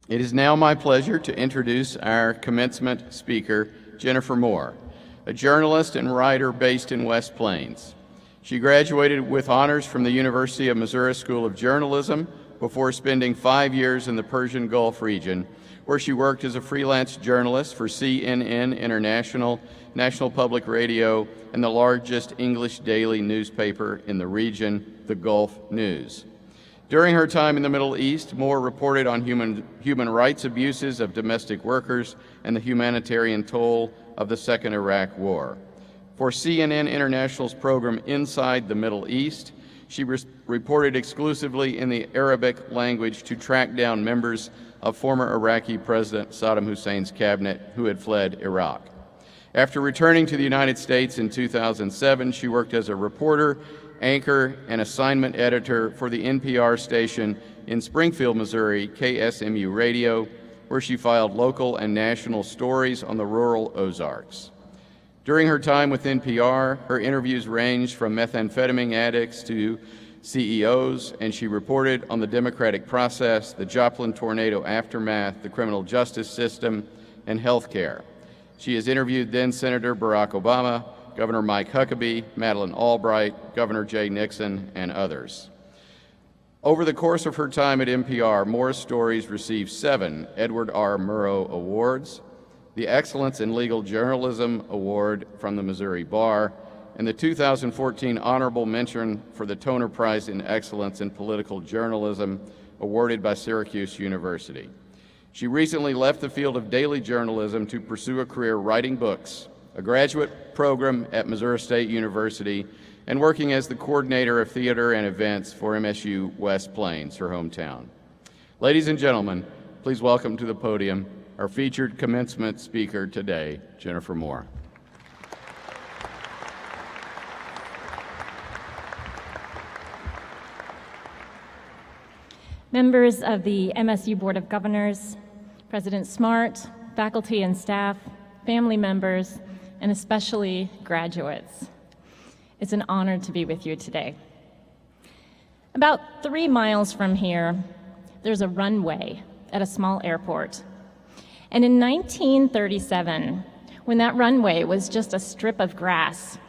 It is now my pleasure to introduce our commencement speaker, Jennifer Moore, a journalist and writer based in West Plains. She graduated with honors from the University of Missouri School of Journalism before spending 5 years in the Persian Gulf region, where she worked as a freelance journalist for CNN International, National Public Radio, and the largest English daily newspaper in the region, the Gulf News. During her time in the Middle East, Moore reported on human rights abuses of domestic workers and the humanitarian toll of the Second Iraq War. For CNN International's program Inside the Middle East, she reported exclusively in the Arabic language to track down members of former Iraqi President Saddam Hussein's cabinet who had fled Iraq. After returning to the United States in 2007, she worked as a reporter, anchor, and assignment editor for the NPR station in Springfield, Missouri, KSMU Radio, where she filed local and national stories on the rural Ozarks. During her time with NPR, her interviews ranged from methamphetamine addicts to CEOs, and she reported on the democratic process, the Joplin tornado aftermath, the criminal justice system, and health care. She has interviewed then-Senator Barack Obama, Governor Mike Huckabee, Madeleine Albright, Governor Jay Nixon, and others. Over the course of her time at NPR, Moore's stories received 7 Edward R. Murrow Awards, the Excellence in Legal Journalism Award from the Missouri Bar, and the 2014 Honorable Mention for the Toner Prize in Excellence in Political Journalism, awarded by Syracuse University. She recently left the field of daily journalism to pursue a career writing books, a graduate program at Missouri State University, and working as the coordinator of theater and events for MSU West Plains, her hometown. Ladies and gentlemen, please welcome to the podium our featured commencement speaker today, Jennifer Moore. Members of the MSU Board of Governors, President Smart, faculty and staff, family members, and especially graduates. It's an honor to be with you today. About 3 miles from here, there's a runway at a small airport. And in 1937, when that runway was just a strip of grass,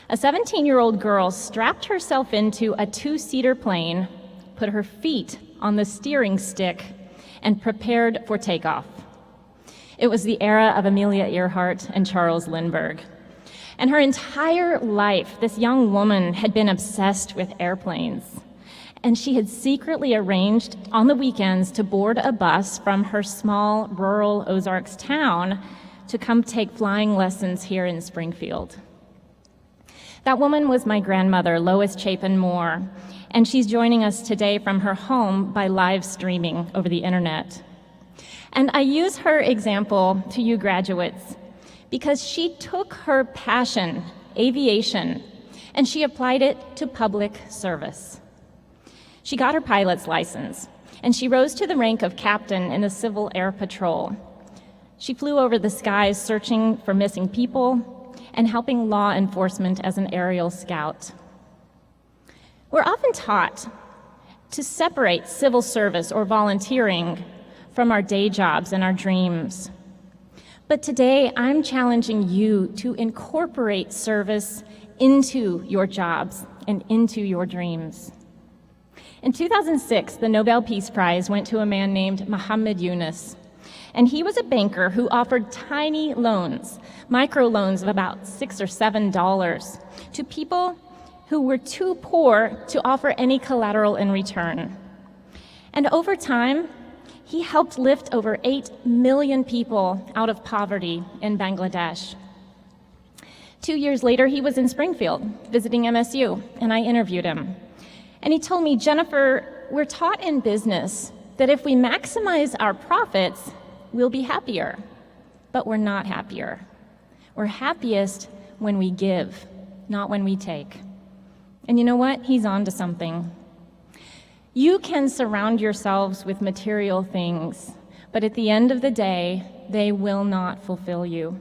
a 17-year-old girl strapped herself into a 2-seater plane, put her feet on the steering stick, and prepared for takeoff. It was the era of Amelia Earhart and Charles Lindbergh. And her entire life, this young woman had been obsessed with airplanes. And she had secretly arranged on the weekends to board a bus from her small rural Ozarks town to come take flying lessons here in Springfield. That woman was my grandmother, Lois Chapin Moore, and she's joining us today from her home by live streaming over the internet. And I use her example to you graduates because she took her passion, aviation, and she applied it to public service. She got her pilot's license, and she rose to the rank of captain in the Civil Air Patrol. She flew over the skies searching for missing people and helping law enforcement as an aerial scout. We're often taught to separate civil service or volunteering from our day jobs and our dreams. But today, I'm challenging you to incorporate service into your jobs and into your dreams. In 2006, the Nobel Peace Prize went to a man named Muhammad Yunus, and he was a banker who offered tiny loans, microloans of about $6 or $7, to people who were too poor to offer any collateral in return. And over time, he helped lift over 8 million people out of poverty in Bangladesh. 2 years later, he was in Springfield visiting MSU, and I interviewed him. And he told me, Jennifer, we're taught in business that if we maximize our profits, we'll be happier. But we're not happier. We're happiest when we give, not when we take. And you know what? He's on to something. You can surround yourselves with material things, but at the end of the day, they will not fulfill you.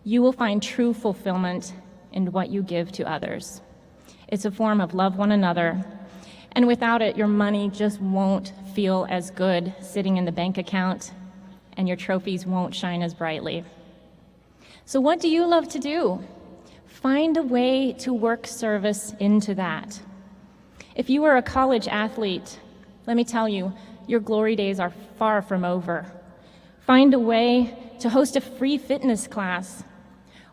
You will find true fulfillment in what you give to others. It's a form of love one another, and without it, your money just won't feel as good sitting in the bank account, and your trophies won't shine as brightly. So what do you love to do? Find a way to work service into that. If you are a college athlete, let me tell you, your glory days are far from over. Find a way to host a free fitness class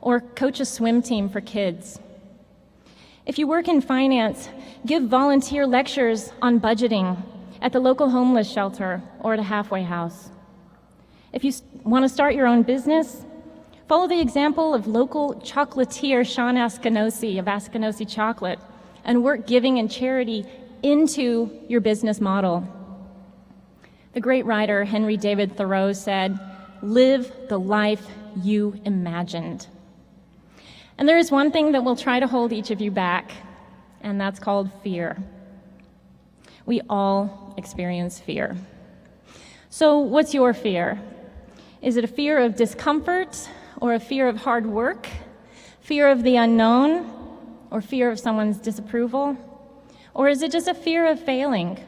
or coach a swim team for kids. If you work in finance, give volunteer lectures on budgeting at the local homeless shelter or at a halfway house. If you want to start your own business, follow the example of local chocolatier Sean Askinosi of Askinosi Chocolate and work giving and charity into your business model. The great writer Henry David Thoreau said, "Live the life you imagined." And there is one thing that will try to hold each of you back, and that's called fear. We all experience fear. So what's your fear? Is it a fear of discomfort or a fear of hard work, fear of the unknown, or fear of someone's disapproval? Or is it just a fear of failing?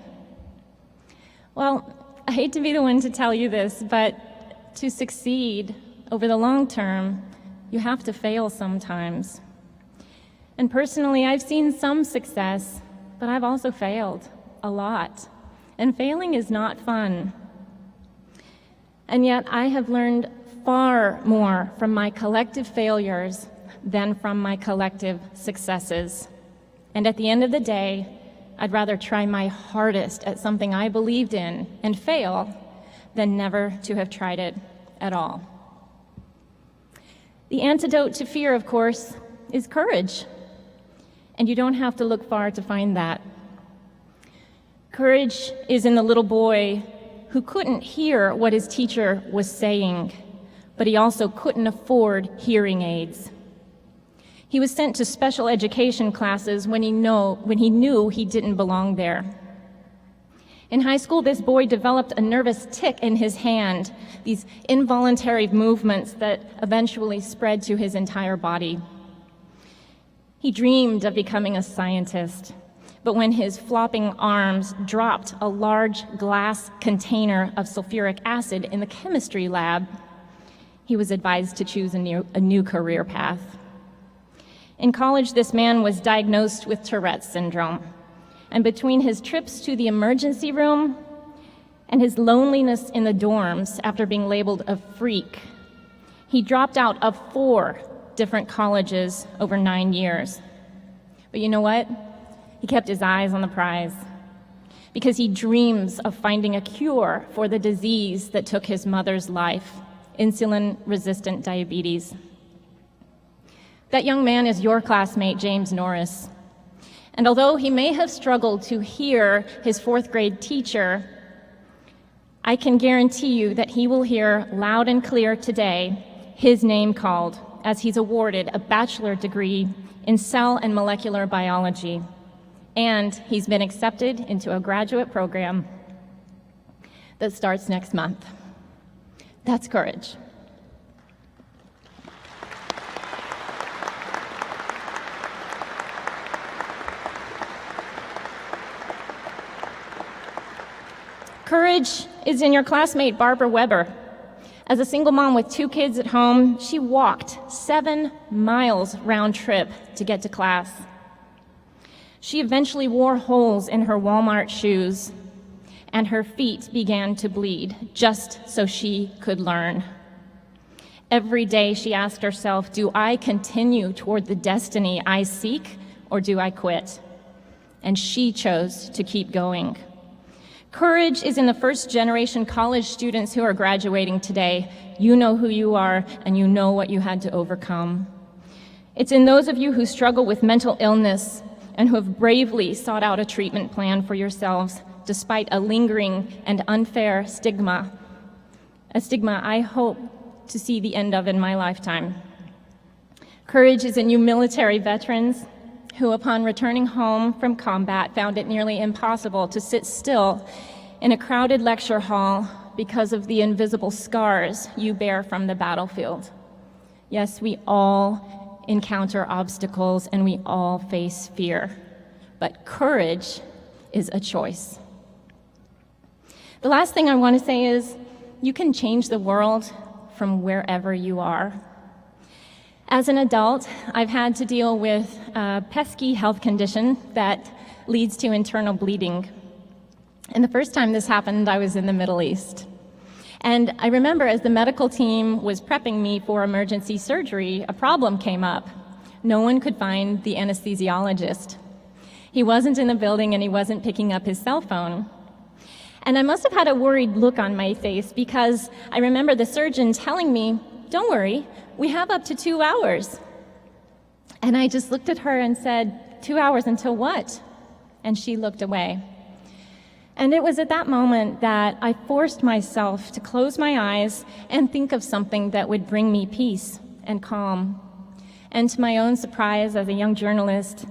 Well, I hate to be the one to tell you this, but to succeed over the long term, you have to fail sometimes. And personally, I've seen some success, but I've also failed a lot. And failing is not fun. And yet I have learned far more from my collective failures than from my collective successes. And at the end of the day, I'd rather try my hardest at something I believed in and fail than never to have tried it at all. The antidote to fear, of course, is courage. And you don't have to look far to find that. Courage is in the little boy who couldn't hear what his teacher was saying, but he also couldn't afford hearing aids. He was sent to special education classes when he knew he didn't belong there. In high school, this boy developed a nervous tic in his hand, these involuntary movements that eventually spread to his entire body. He dreamed of becoming a scientist, but when his flopping arms dropped a large glass container of sulfuric acid in the chemistry lab, he was advised to choose a new career path. In college, this man was diagnosed with Tourette's syndrome. And between his trips to the emergency room and his loneliness in the dorms after being labeled a freak, he dropped out of 4 different colleges over 9 years. But you know what? He kept his eyes on the prize because he dreams of finding a cure for the disease that took his mother's life, insulin-resistant diabetes. That young man is your classmate, James Norris. And although he may have struggled to hear his 4th grade teacher, I can guarantee you that he will hear loud and clear today his name called as he's awarded a bachelor degree in cell and molecular biology. And he's been accepted into a graduate program that starts next month. That's courage. Courage is in your classmate, Barbara Weber. As a single mom with 2 kids at home, she walked 7 miles round trip to get to class. She eventually wore holes in her Walmart shoes, and her feet began to bleed just so she could learn. Every day she asked herself, do I continue toward the destiny I seek, or do I quit? And she chose to keep going. Courage is in the first-generation college students who are graduating today. You know who you are, and you know what you had to overcome. It's in those of you who struggle with mental illness and who have bravely sought out a treatment plan for yourselves despite a lingering and unfair stigma, a stigma I hope to see the end of in my lifetime. Courage is in you military veterans who, upon returning home from combat, found it nearly impossible to sit still in a crowded lecture hall because of the invisible scars you bear from the battlefield. Yes, we all encounter obstacles and we all face fear, but courage is a choice. The last thing I want to say is you can change the world from wherever you are. As an adult, I've had to deal with a pesky health condition that leads to internal bleeding. And the first time this happened, I was in the Middle East. And I remember as the medical team was prepping me for emergency surgery, a problem came up. No one could find the anesthesiologist. He wasn't in the building and he wasn't picking up his cell phone. And I must have had a worried look on my face because I remember the surgeon telling me, "Don't worry, we have up to 2 hours." And I just looked at her and said, 2 hours until what? And she looked away. And it was at that moment that I forced myself to close my eyes and think of something that would bring me peace and calm. And to my own surprise as a young journalist,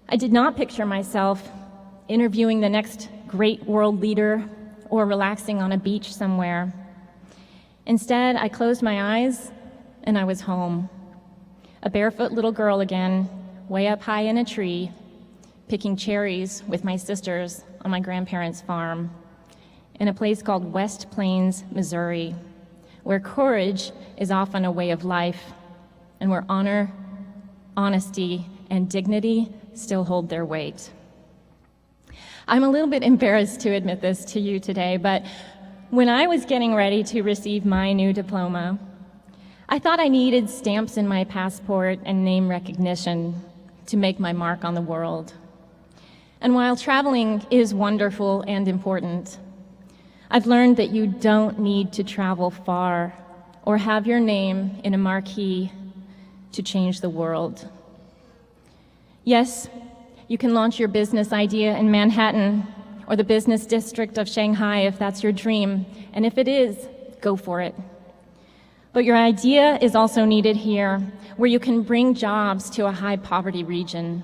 I did not picture myself interviewing the next great world leader or relaxing on a beach somewhere. Instead, I closed my eyes and I was home. A barefoot little girl again, way up high in a tree, picking cherries with my sisters on my grandparents' farm in a place called West Plains, Missouri, where courage is often a way of life and where honor, honesty, and dignity still hold their weight. I'm a little bit embarrassed to admit this to you today, but when I was getting ready to receive my new diploma, I thought I needed stamps in my passport and name recognition to make my mark on the world. And while traveling is wonderful and important, I've learned that you don't need to travel far or have your name in a marquee to change the world. Yes, you can launch your business idea in Manhattan or the business district of Shanghai if that's your dream, and if it is, go for it. But your idea is also needed here, where you can bring jobs to a high poverty region.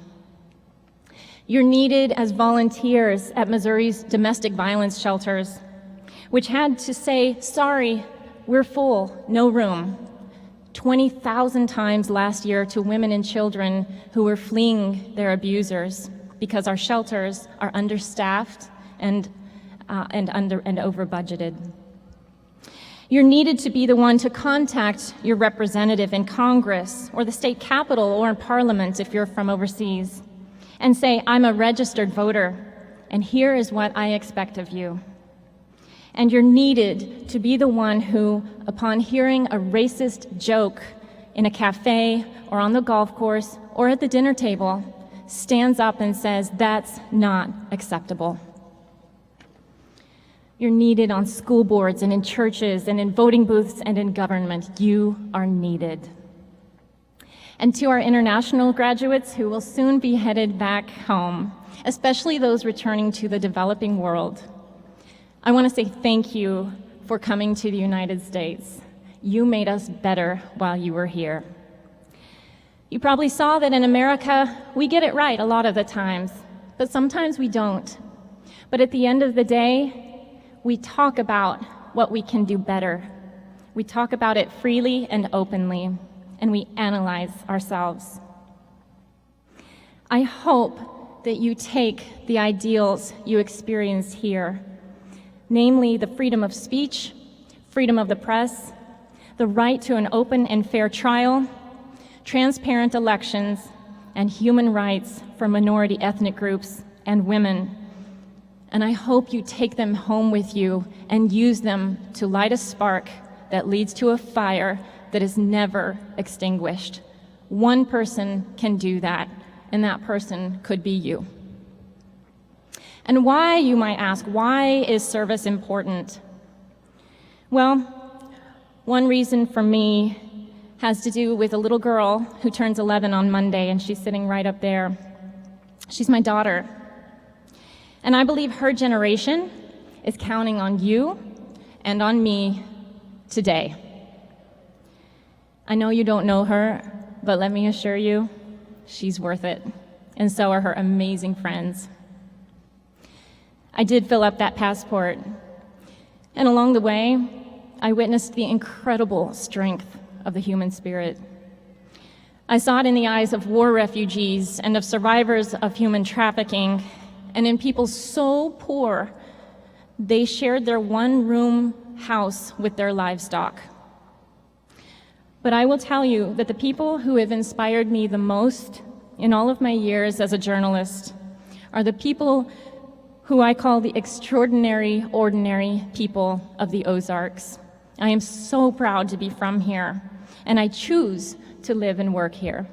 You're needed as volunteers at Missouri's domestic violence shelters, which had to say, "Sorry, we're full, no room," 20,000 times last year to women and children who were fleeing their abusers because our shelters are understaffed and over budgeted. You're needed to be the one to contact your representative in Congress or the state capitol or in Parliament if you're from overseas and say, "I'm a registered voter, and here is what I expect of you." And you're needed to be the one who, upon hearing a racist joke in a cafe or on the golf course or at the dinner table, stands up and says, "That's not acceptable." You're needed on school boards and in churches and in voting booths and in government. You are needed. And to our international graduates who will soon be headed back home, especially those returning to the developing world, I want to say thank you for coming to the United States. You made us better while you were here. You probably saw that in America, we get it right a lot of the times, but sometimes we don't. But at the end of the day, we talk about what we can do better. We talk about it freely and openly, and we analyze ourselves. I hope that you take the ideals you experience here, namely the freedom of speech, freedom of the press, the right to an open and fair trial, transparent elections, and human rights for minority ethnic groups and women. And I hope you take them home with you and use them to light a spark that leads to a fire that is never extinguished. One person can do that, and that person could be you. And why, you might ask, why is service important? Well, one reason for me has to do with a little girl who turns 11 on Monday, and she's sitting right up there. She's my daughter. And I believe her generation is counting on you and on me today. I know you don't know her, but let me assure you, she's worth it, and so are her amazing friends. I did fill up that passport, and along the way, I witnessed the incredible strength of the human spirit. I saw it in the eyes of war refugees and of survivors of human trafficking, and in people so poor They shared their one-room house with their livestock. But I will tell you that the people who have inspired me the most in all of my years as a journalist are the people who I call the extraordinary, ordinary people of the Ozarks. I am so proud to be from here, and I choose to live and work here.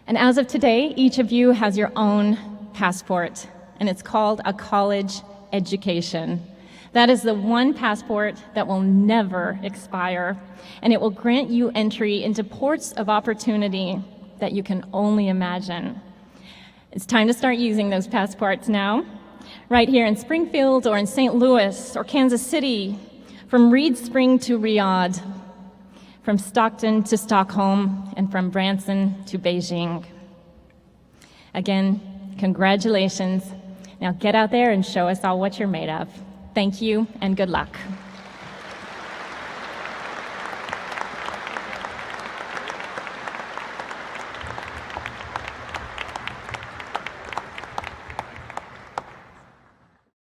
And as of today, each of you has your own passport, and it's called a college education. That is the one passport that will never expire, and it will grant you entry into ports of opportunity that you can only imagine. It's time to start using those passports now, right here in Springfield or in St. Louis or Kansas City, from Reed Spring to Riyadh, from Stockton to Stockholm, and from Branson to Beijing. Again, congratulations. Now get out there and show us all what you're made of. Thank you and good luck.